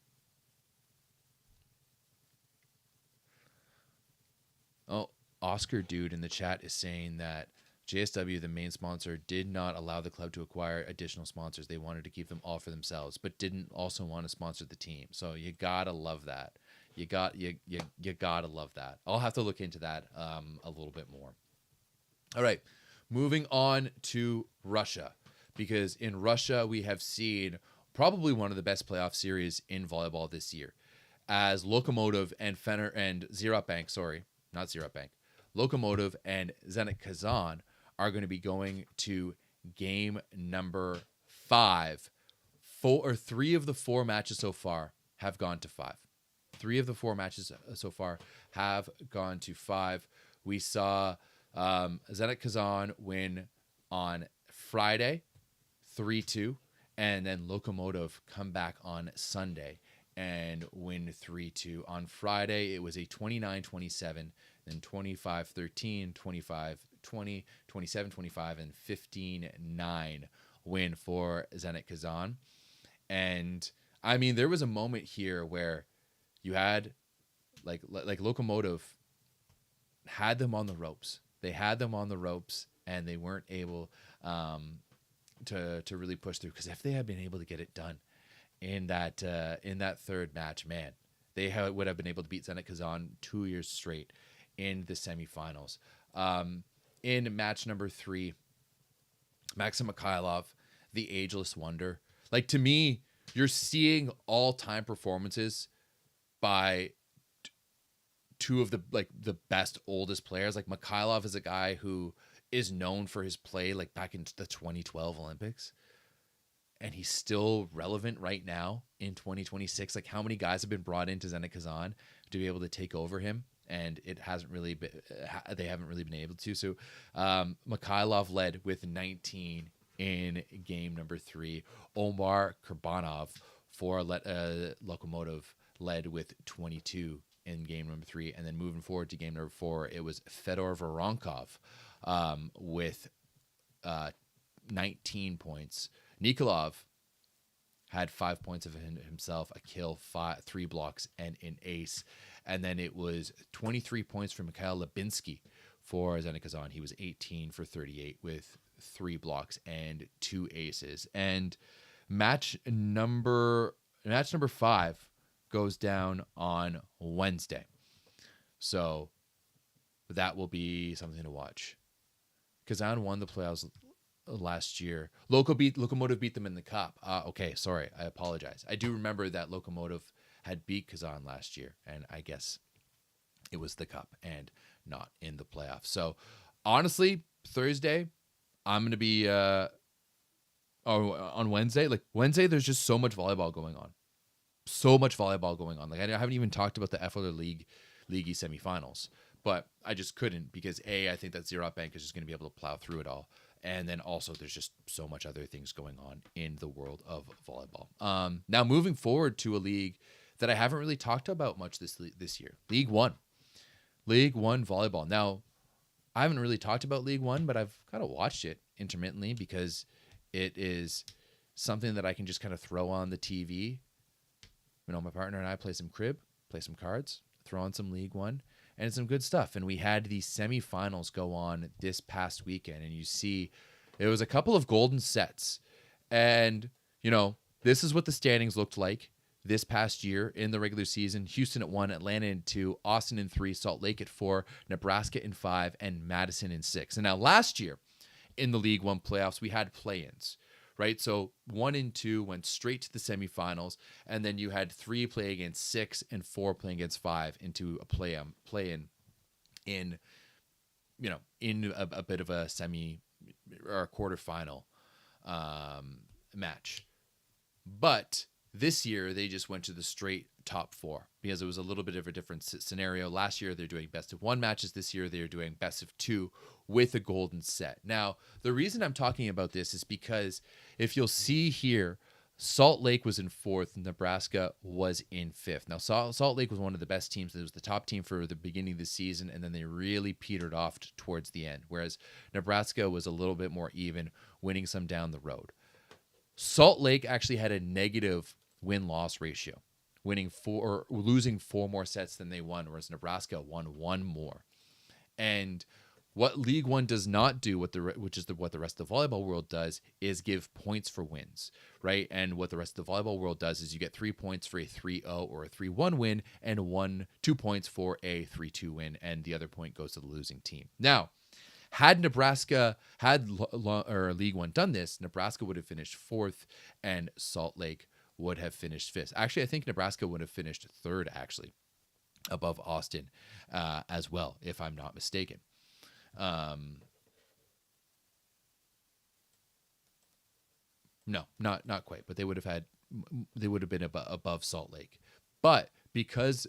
Oh, Oscar Dude in the chat is saying that JSW, the main sponsor, did not allow the club to acquire additional sponsors. They wanted to keep them all for themselves, but didn't also want to sponsor the team. So you gotta love that. You gotta love that. I'll have to look into that a little bit more. All right, moving on to Russia, because in Russia we have seen probably one of the best playoff series in volleyball this year, as Lokomotiv and Lokomotiv and Zenit Kazan are going to be going to game number 5. 3 of the 4 matches so far have gone to 5. 3 of the 4 matches so far have gone to 5. We saw Zenit Kazan win on Friday, 3-2, and then Lokomotiv come back on Sunday and win 3-2. On Friday, it was a 29-27, then 25-13, 25-20, 27-25, and 15-9 win for Zenit Kazan. And I mean, there was a moment here where you had like Lokomotiv had them on the ropes. They had them on the ropes, and they weren't able to really push through. Because if they had been able to get it done in that third match, man, they would have been able to beat Zenit Kazan 2 years straight in the semifinals. In match number 3, Maxim Mikhailov, the ageless wonder. Like, to me, you're seeing all-time performances by two of the best oldest players. Like, Mikhailov is a guy who is known for his play like back in the 2012 Olympics, and he's still relevant right now in 2026. Like, how many guys have been brought into Zenit Kazan to be able to take over him, and it hasn't really been, they haven't really been able to. So Mikhailov led with 19 in game number 3. Omar Kurbanov for Lokomotiv led with 22 in game number 3. And then moving forward to game number 4, it was Fedor Voronkov with 19 points. Nikolov had 5 points of himself, a kill, 3 blocks, and an ace. And then it was 23 points for Mikhail Lubinsky for Zenit Kazan. He was 18 for 38 with 3 blocks and 2 aces. And match number 5 goes down on Wednesday. So that will be something to watch. Kazan won the playoffs last year. Lokomotiv beat them in the cup. Okay, sorry, I apologize. I do remember that Lokomotiv had beat Kazan last year, and I guess it was the cup and not in the playoffs. So honestly, Thursday, I'm gonna be on Wednesday. Like, Wednesday, there's just so much volleyball going on. Like, I haven't even talked about the FLR League semifinals, but I just couldn't, because I think that Zerot Bank is just going to be able to plow through it all. And then also there's just so much other things going on in the world of volleyball. Now moving forward to a league that I haven't really talked about much this year, League One volleyball. Now, I haven't really talked about League One, but I've kind of watched it intermittently because it is something that I can just kind of throw on the TV. You know, my partner and I play some crib, play some cards, throw on some League One, and it's some good stuff. And we had the semifinals go on this past weekend, and you see it was a couple of golden sets. And, you know, this is what the standings looked like this past year in the regular season. Houston at 1, Atlanta in 2, Austin in 3, Salt Lake at 4, Nebraska in 5, and Madison in 6. And now last year in the League One playoffs, we had play-ins, right? So 1 and 2 went straight to the semifinals, and then you had 3 play against 6 and 4 playing against 5 into a play-in in a bit of a semi or a quarterfinal match. But this year they just went to the straight top 4 because it was a little bit of a different scenario. Last year they're doing best of 1 matches. This year they're doing best of 2 with a golden set. Now, the reason I'm talking about this is because if you'll see here, Salt Lake was in 4th, Nebraska was in 5th. Now, Salt Lake was one of the best teams. It was the top team for the beginning of the season, and then they really petered off towards the end, whereas Nebraska was a little bit more even, winning some down the road. Salt Lake actually had a negative win-loss ratio, losing 4 more sets than they won, whereas Nebraska won 1 more. And what League One does not do, what the rest of the volleyball world does, is give points for wins, right? And what the rest of the volleyball world does is you get 3 points for a 3-0 or a 3-1 win, and 2 points for a 3-2 win, and the other point goes to the losing team. Now, had Nebraska or League One done this, Nebraska would have finished 4th, and Salt Lake would have finished 5th. Actually, I think Nebraska would have finished 3rd, actually, above Austin as well, if I'm not mistaken. No, not quite, but they would have been above Salt Lake. But because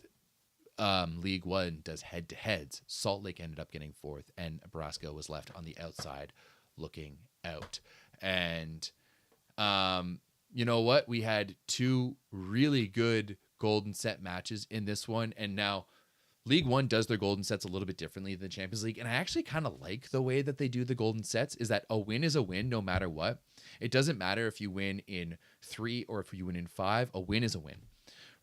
League One does head-to-heads, Salt Lake ended up getting 4th, and Nebraska was left on the outside looking out. And you know what? We had 2 really good golden set matches in this one, and now League One does their golden sets a little bit differently than the Champions League, and I actually kind of like the way that they do the golden sets, is that a win is a win no matter what. It doesn't matter if you win in 3 or if you win in 5, a win is a win,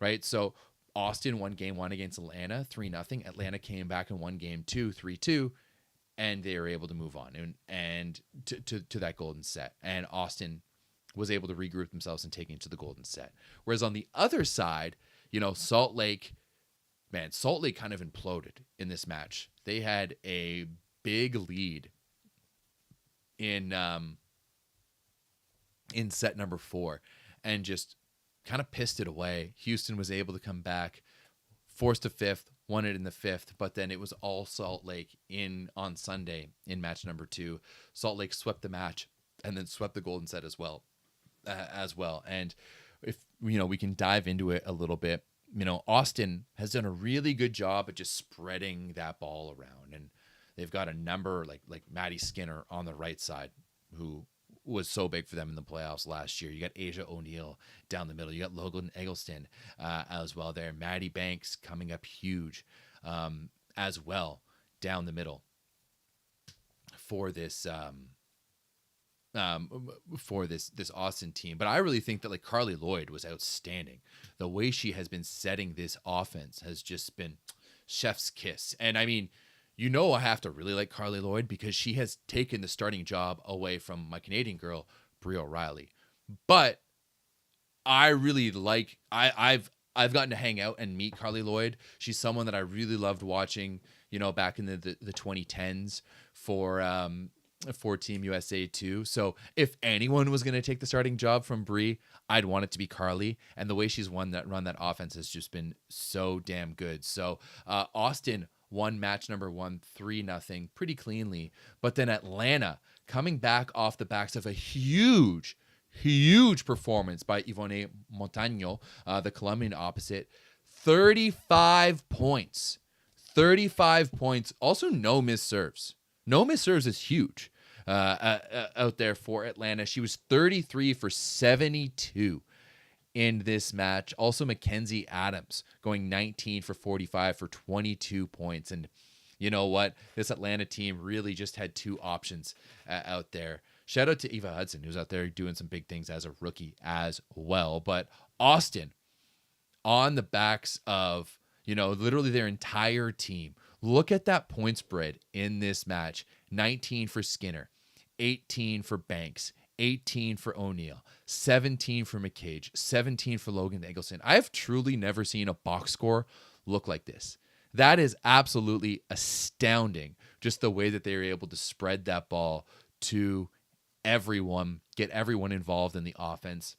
right? So Austin won game 1 against Atlanta, 3-0. Atlanta came back and won game 2, 3-2, and they were able to move on and to that golden set. And Austin was able to regroup themselves and take into the golden set. Whereas on the other side, Salt Lake kind of imploded in this match. They had a big lead in set number 4 and just kind of pissed it away. Houston was able to come back, forced to 5th, won it in the 5th, but then it was all Salt Lake on Sunday in match number 2. Salt Lake swept the match and then swept the golden set as well. And if we can dive into it a little bit, Austin has done a really good job at just spreading that ball around, and they've got a number like Maddie Skinner on the right side, who was so big for them in the playoffs last year. You got Asia O'Neill down the middle. You got Logan Eggleston as well there. Maddie Banks coming up huge as well down the middle for this this Austin team. But I really think that Carly Lloyd was outstanding. The way she has been setting this offense has just been chef's kiss. And I mean, I have to really like Carly Lloyd because she has taken the starting job away from my Canadian girl, Brie O'Reilly. But I really like, I've gotten to hang out and meet Carly Lloyd. She's someone that I really loved watching, back in the 2010s for Team USA too. So if anyone was going to take the starting job from Brie, I'd want it to be Carly. And the way she's run that offense has just been so damn good. So Austin won match number 1, 3-0, pretty cleanly. But then Atlanta coming back off the backs of a huge performance by Ivone Montagno, the Colombian opposite. 35 points. 35 points. Also no missed serves. No missed serves is huge out there for Atlanta. She was 33 for 72 in this match. Also, Mackenzie Adams going 19 for 45 for 22 points. And you know what? This Atlanta team really just had 2 options out there. Shout out to Eva Hudson, who's out there doing some big things as a rookie as well. But Austin, on the backs of, literally their entire team. Look at that point spread in this match. 19 for Skinner, 18 for Banks, 18 for O'Neill, 17 for McCage, 17 for Logan Eggleston. I have truly never seen a box score look like this. That is absolutely astounding, just the way that they were able to spread that ball to everyone, get everyone involved in the offense,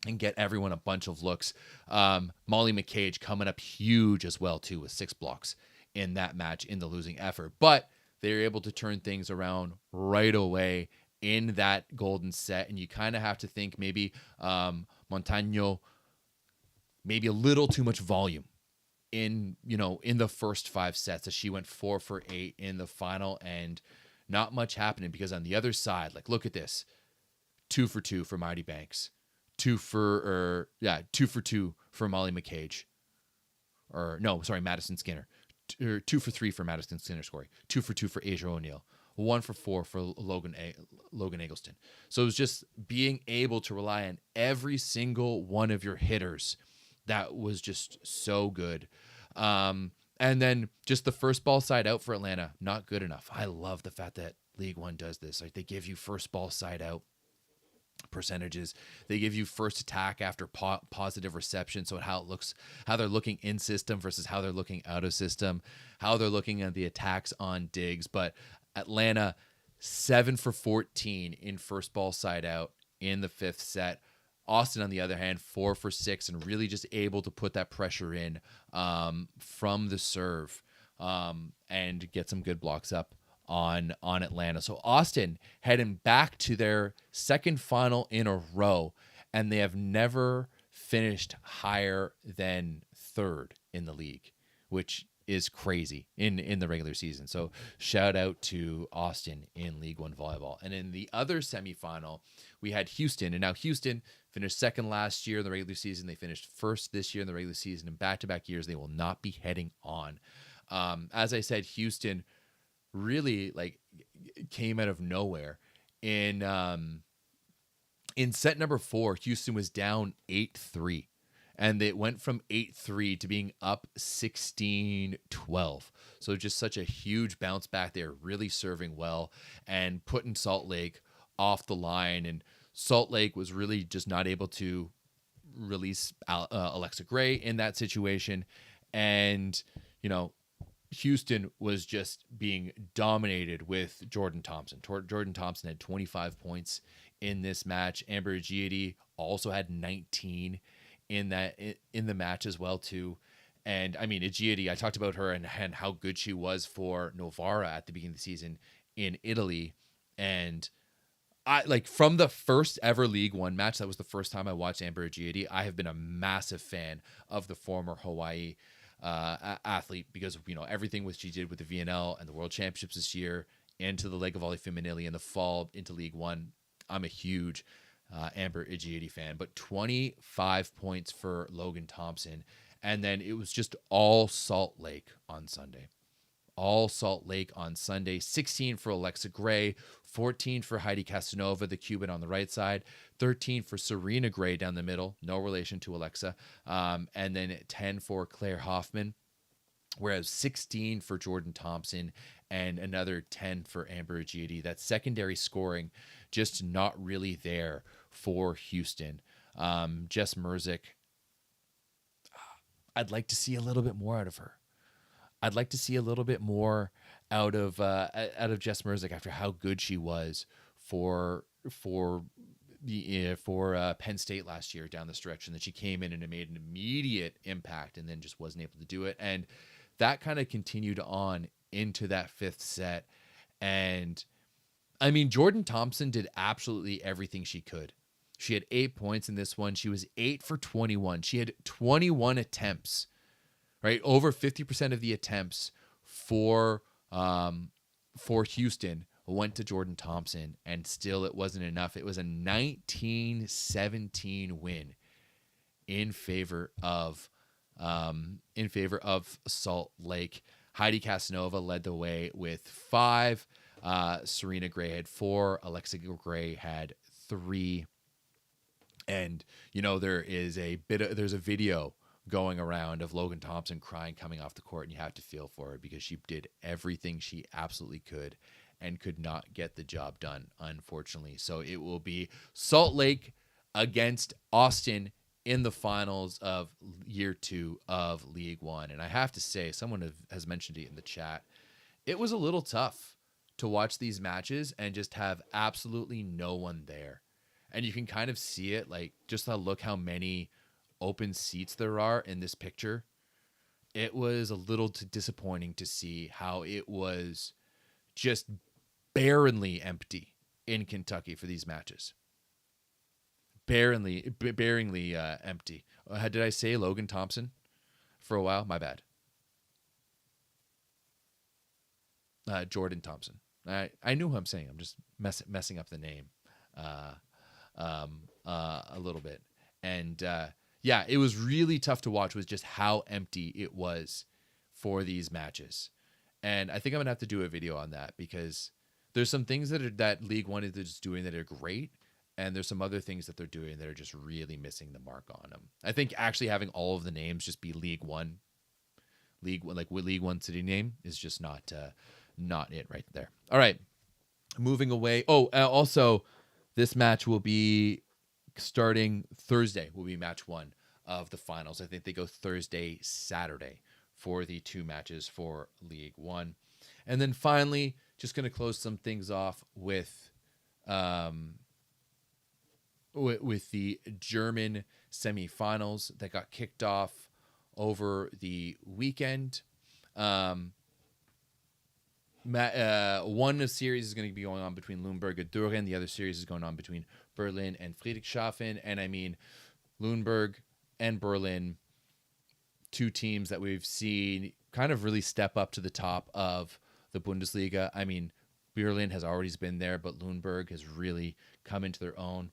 and get everyone a bunch of looks. Molly McCage coming up huge as well, too, with 6 blocks in that match in the losing effort. But they were able to turn things around right away in that golden set. And you kind of have to think maybe Montagno, maybe a little too much volume in the first 5 sets, as she went 4 for 8 in the final, and not much happening, because on the other side, like, look at this, 2 for 2 for Marty Banks, 2 for 2 for Molly McCage, Madison Skinner, 2 for 3 for Madison Skinner, 2 for 2 for Asia O'Neill, 1 for 4 for Logan Eggleston. So it was just being able to rely on every single one of your hitters. That was just so good. And then just the first ball side out for Atlanta, not good enough. I love the fact that League One does this. Like, they give you first ball side out percentages. They give you first attack after positive reception. So how it looks, how they're looking in system versus how they're looking out of system, how they're looking at the attacks on digs. But Atlanta, 7 for 14 in first ball side out in the 5th set. Austin, on the other hand, 4 for 6, and really just able to put that pressure in from the serve and get some good blocks up on Atlanta. So Austin heading back to their second final in a row, and they have never finished higher than 3rd in the league, which is crazy in the regular season. So shout out to Austin in League One volleyball. And in the other semifinal, we had Houston, and now Houston finished 2nd last year in the regular season. They finished 1st this year in the regular season. In back-to-back years, they will not be heading on. As I said, Houston really came out of nowhere. In set number 4, Houston was down 8-3. And it went from 8-3 to being up 16-12. So just such a huge bounce back there, really serving well and putting Salt Lake off the line. And Salt Lake was really just not able to release Alexa Gray in that situation. And, Houston was just being dominated with Jordan Thompson. Jordan Thompson had 25 points in this match. Amber Agietti also had 19 in the match as well too. And I mean, Agietti, I talked about her and how good she was for Novara at the beginning of the season in Italy. And I from the first ever League One match, that was the first time I watched Amber Agietti. I have been a massive fan of the former Hawaii athlete, because everything what she did with the VNL and the World Championships this year, into the Lega Volley Femminile in the fall into League One. I'm a huge Amber Agietti fan. But 25 points for Logan Thompson, and then it was just all Salt Lake on Sunday. All Salt Lake on Sunday. 16 for Alexa Gray, 14 for Heidi Casanova, the Cuban on the right side, 13 for Serena Gray down the middle, no relation to Alexa, and then 10 for Claire Hoffman, whereas 16 for Jordan Thompson and another 10 for Amber Agietti. That secondary scoring just not really there for Houston. Jess Merzick, I'd like to see a little bit more out of her. I'd like to see a little bit more out of Jess Merzick after how good she was for Penn State last year down the stretch, and then she came in and it made an immediate impact, and then just wasn't able to do it. And that kind of continued on into that 5th set. And I mean, Jordan Thompson did absolutely everything she could. She had 8 points in this one. She was 8 for 21. She had 21 attempts. Right, over 50% of the attempts for Houston went to Jordan Thompson, and still it wasn't enough. It was a 19-17 win in favor of Salt Lake. Heidi Casanova led the way with 5. Serena Gray had 4. Alexa Gray had 3. And there's a video going around of Logan Thompson crying coming off the court, and you have to feel for her, because she did everything she absolutely could, and could not get the job done, unfortunately. So it will be Salt Lake against Austin in the finals of year 2 of League One. And I have to say, someone has mentioned it in the chat, it was a little tough to watch these matches and just have absolutely no one there. And you can kind of see it, like, just look how many open seats there are in this picture. It was a little disappointing to see how it was just barely empty in Kentucky for these matches. Barely empty. Did I say Logan Thompson for a while? My bad. Jordan Thompson. I knew who I'm saying. I'm just messing up the name a little bit. And yeah, it was really tough to watch with just how empty it was for these matches. And I think I'm going to have to do a video on that because there's some things that League One is just doing that are great. And there's some other things that they're doing that are just really missing the mark on them. I think actually having all of the names just be League One, like with League One city name is just not it right there. All right, moving away. Oh, also, this match will be starting Thursday. Will be match 1 of the finals. I think they go Thursday, Saturday for the 2 matches for League One, and then finally, just going to close some things off with the German semifinals that got kicked off over the weekend. One series is going to be going on between Lüneburg and Düren. The other series is going on between Berlin and Friedrichshafen. And I mean, Lüneburg and Berlin, 2 teams that we've seen kind of really step up to the top of the Bundesliga. I mean, Berlin has always been there, but Lüneburg has really come into their own.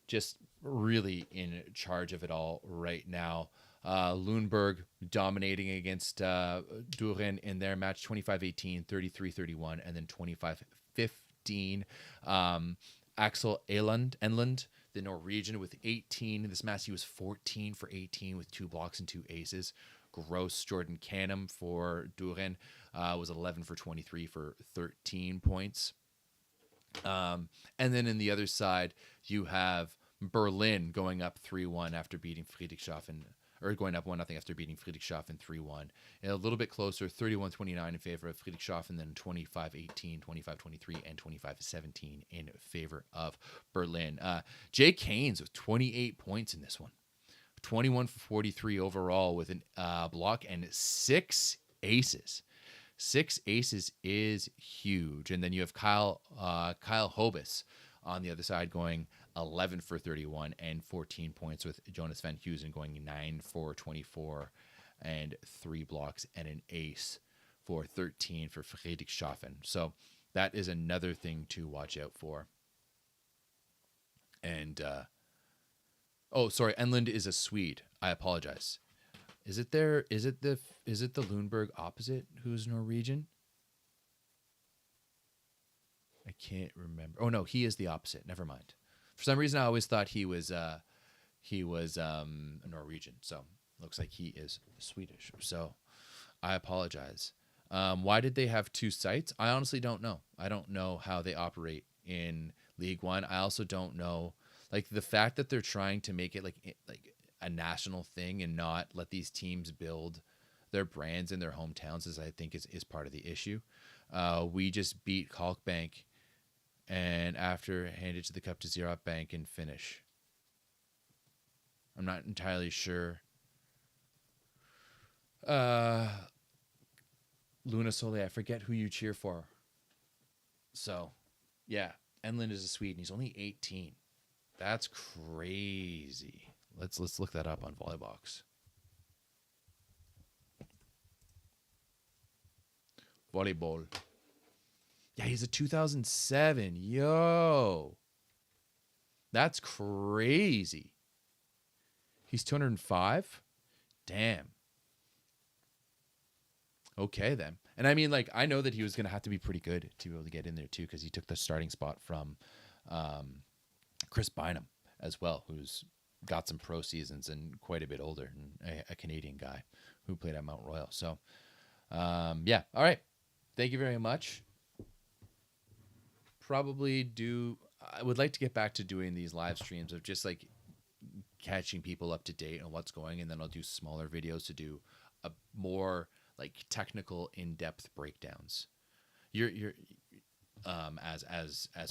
Just really in charge of it all right now. Lüneburg dominating against Düren in their match, 25-18, 33-31, and then 25-15. Axel Enland, the Norwegian, with 18. This match, he was 14 for 18 with 2 blocks and 2 aces. Gross. Jordan Canham for Düren was 11 for 23 for 13 points. And then in the other side, you have Berlin going up 3-1 after beating Friedrichshafen, or going up 1-0 after beating Friedrichshafen 3-1. And a little bit closer, 31-29 in favor of Friedrichshafen, then 25-18, 25-23, and 25-17 in favor of Berlin. Jake Haynes with 28 points in this one. 21 for 43 overall with a block and 6 aces. 6 aces is huge. And then you have Kyle Hobus on the other side going 11 for 31 and 14 points, with Jonas Van Heusen going 9 for 24 and 3 blocks and an ace for 13 for Friedrichshafen. So that is another thing to watch out for. And Enland is a Swede. I apologize. Is it the Lüneburg opposite who's Norwegian? I can't remember. Oh no, he is the opposite. Never mind. For some reason, I always thought he was a Norwegian. So looks like he is Swedish. So I apologize. Why did they have 2 sites? I honestly don't know. I don't know how they operate in League One. I also don't know, like, the fact that they're trying to make it like a national thing and not let these teams build their brands in their hometowns is part of the issue. We just beat Kalkbank, and after hand it to the cup to Zero Bank and finish. I'm not entirely sure. Luna Sole, I forget who you cheer for. So, yeah, Enland is a Swede, and he's only 18. That's crazy. Let's look that up on Volleybox. Volleyball. Yeah, he's a 2007. Yo. That's crazy. He's 205? Damn. Okay, then. And I mean, like, I know that he was going to have to be pretty good to be able to get in there, too, because he took the starting spot from Chris Bynum as well, who's got some pro seasons and quite a bit older, and a Canadian guy who played at Mount Royal. So, yeah. All right. Thank you very much. I would like to get back to doing these live streams of just like catching people up to date on what's going, and then I'll do smaller videos to do a more like technical, in-depth breakdowns. You're as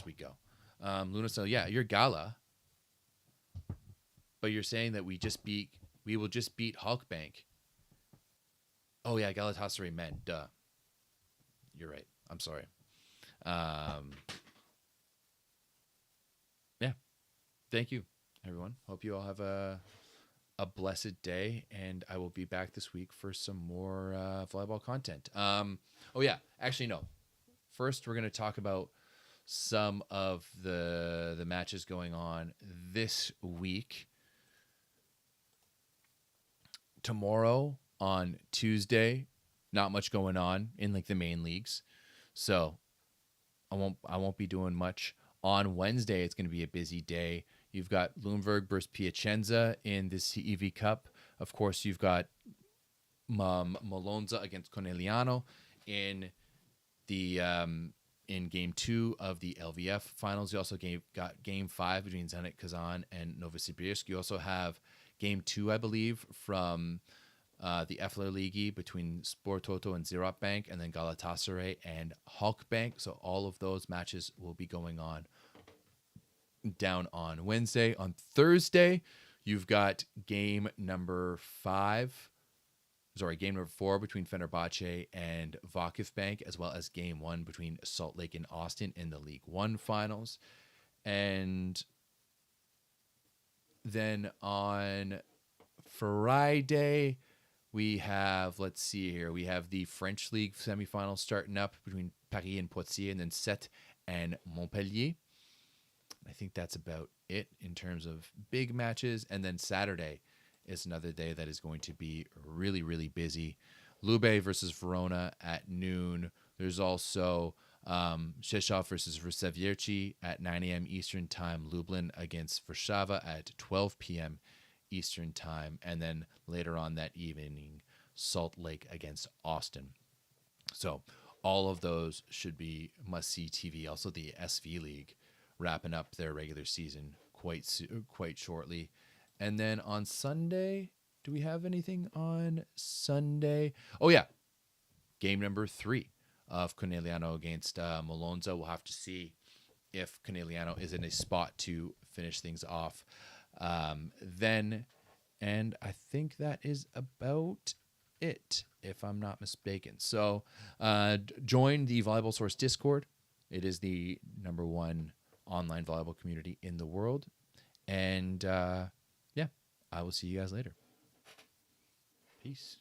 we go. Luna, so yeah, your gala, but you're saying that we will just beat Halkbank. Oh yeah, Galatasaray men. Duh. You're right. I'm sorry. Yeah. Thank you, everyone. Hope you all have a blessed day, and I will be back this week for some more volleyball content. Oh yeah, actually no. First, we're going to talk about some of the matches going on this week. Tomorrow on Tuesday, not much going on in like the main leagues, so I won't be doing much. On Wednesday, it's going to be a busy day. You've got Lube versus Piacenza in the CEV Cup. Of course, you've got Malonza against Conegliano in the in Game 2 of the LVF finals. You also got Game 5 between Zenit Kazan and Novosibirsk. You also have Game 2, I believe, from the Efler Ligi between Sport Toto and Zirot Bank, and then Galatasaray and Halkbank. So all of those matches will be going on down on Wednesday. On Thursday, you've got game number 4 between Fenerbahce and Vakif Bank, as well as game 1 between Salt Lake and Austin in the League One finals. And then on Friday, we have, let's see here, we have the French League semifinals starting up between Paris and Poitiers, and then Sète and Montpellier. I think that's about it in terms of big matches. And then Saturday is another day that is going to be really, really busy. Lube versus Verona at noon. There's also Rzeszów versus Wrocław at 9 a.m. Eastern Time. Lublin against Warszawa at 12 p.m. Eastern Time. And then later on that evening, Salt Lake against Austin. So all of those should be must-see TV. Also, the SV League wrapping up their regular season quite shortly. And then on Sunday, do we have anything on Sunday? Oh, yeah. Game number 3 of Conegliano against Malonza. We'll have to see if Conegliano is in a spot to finish things off then. And I think that is about it, if I'm not mistaken. So join the Volleyball Source Discord. It is the #1 online volleyball community in the world. And yeah, I will see you guys later. Peace.